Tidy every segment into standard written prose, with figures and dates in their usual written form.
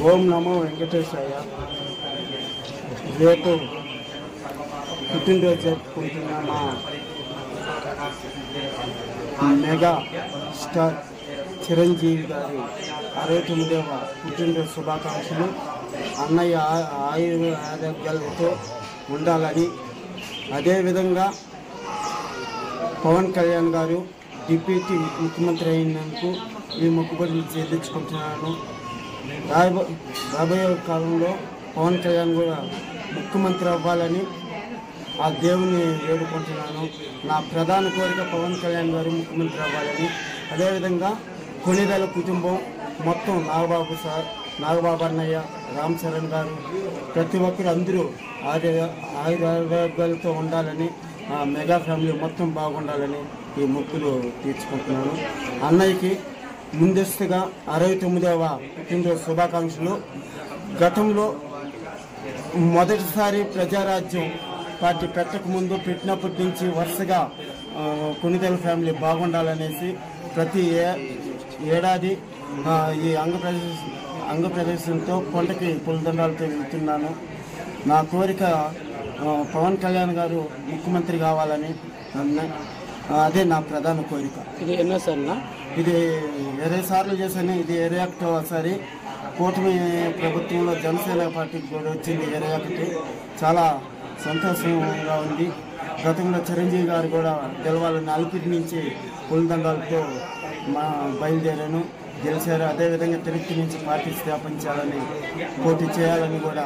ఓం నమో వెంకటేశాయ. రేపు పుట్టినరోజు జరుపుకుంటున్న మా మెగా స్టార్ చిరంజీవి గారి 69వ పుట్టినరోజు శుభాకాంక్షలు. అన్నయ్య ఆరోగ్యాలతో ఉండాలని, అదేవిధంగా పవన్ కళ్యాణ్ గారు డిప్యూటీ ముఖ్యమంత్రి అయినందుకు ఈ మొక్కుబడిని చెల్లించుకుంటున్నాను. రాబోయే కాలంలో పవన్ కళ్యాణ్ కూడా ముఖ్యమంత్రి అవ్వాలని ఆ దేవుని వేడుకుంటున్నాను. నా ప్రధాన కోరిక పవన్ కళ్యాణ్ గారు ముఖ్యమంత్రి అవ్వాలని. అదేవిధంగా కొణిదెల కుటుంబం మొత్తం నాగబాబు అన్నయ్య, రామ్ చరణ్ గారు, ప్రతి ఒక్కరు అందరూ ఆయుర్వేదాలతో ఉండాలని, మెగా ఫ్యామిలీ మొత్తం బాగుండాలని ఈ మొక్కులు తీర్చుకుంటున్నాను. అన్నయ్యకి ముందస్తుగా 69వ పుట్టినరోజు శుభాకాంక్షలు. గతంలో మొదటిసారి ప్రజారాజ్యం పార్టీ పెట్టకముందు పెట్టినప్పటి నుంచి వరుసగా కొణిదెల ఫ్యామిలీ బాగుండాలనేసి ప్రతి ఏడాది ఈ అంగప్రదర్శనతో కొండకి పులదండాలతో వెళ్తున్నాను. నా కోరిక పవన్ కళ్యాణ్ గారు ముఖ్యమంత్రి కావాలని, అదే నా ప్రధాన కోరిక. ఇది ఎన్నోసార్లు? ఇది 20 సార్లు చేశాను. ఇది 21వ కూటమి ప్రభుత్వంలో జనసేన పార్టీకి కూడా వచ్చింది 21. చాలా సంతోషంగా ఉంది. గతంలో చిరంజీవి గారు కూడా గెలవాలని అలిపిరి నుంచి పులదండాలతో బయలుదేరాను, గెలిచారు. అదేవిధంగా తిరుపతి నుంచి పార్టీ స్థాపించాలని, పోటీ చేయాలని కూడా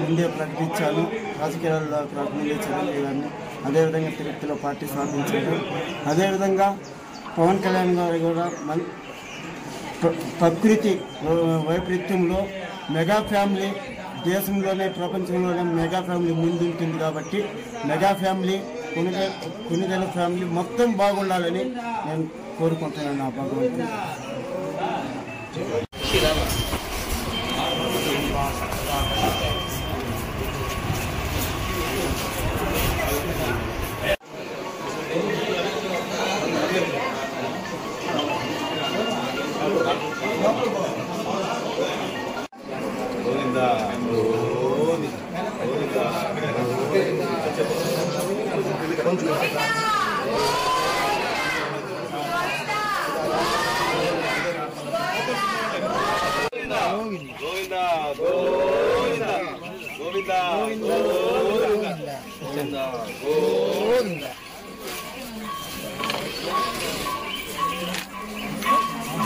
ముందే ప్రకటించాను. రాజకీయాల్లో రాకముందే చిరంజీవి గారిని. అదేవిధంగా తిరుపతిలో పార్టీ స్థాపించారు. అదేవిధంగా పవన్ కళ్యాణ్ గారు కూడా ప్రకృతి వైపరీత్యంలో మెగా ఫ్యామిలీ దేశంలోనే ప్రపంచంలోనే మెగా ఫ్యామిలీ ముందుంటుంది కాబట్టి మెగా ఫ్యామిలీ కొణిదెల ఫ్యామిలీ మొత్తం బాగుండాలని నేను కోరుకుంటున్నాను. నా భగవంతుడు.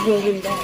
గోవిందా.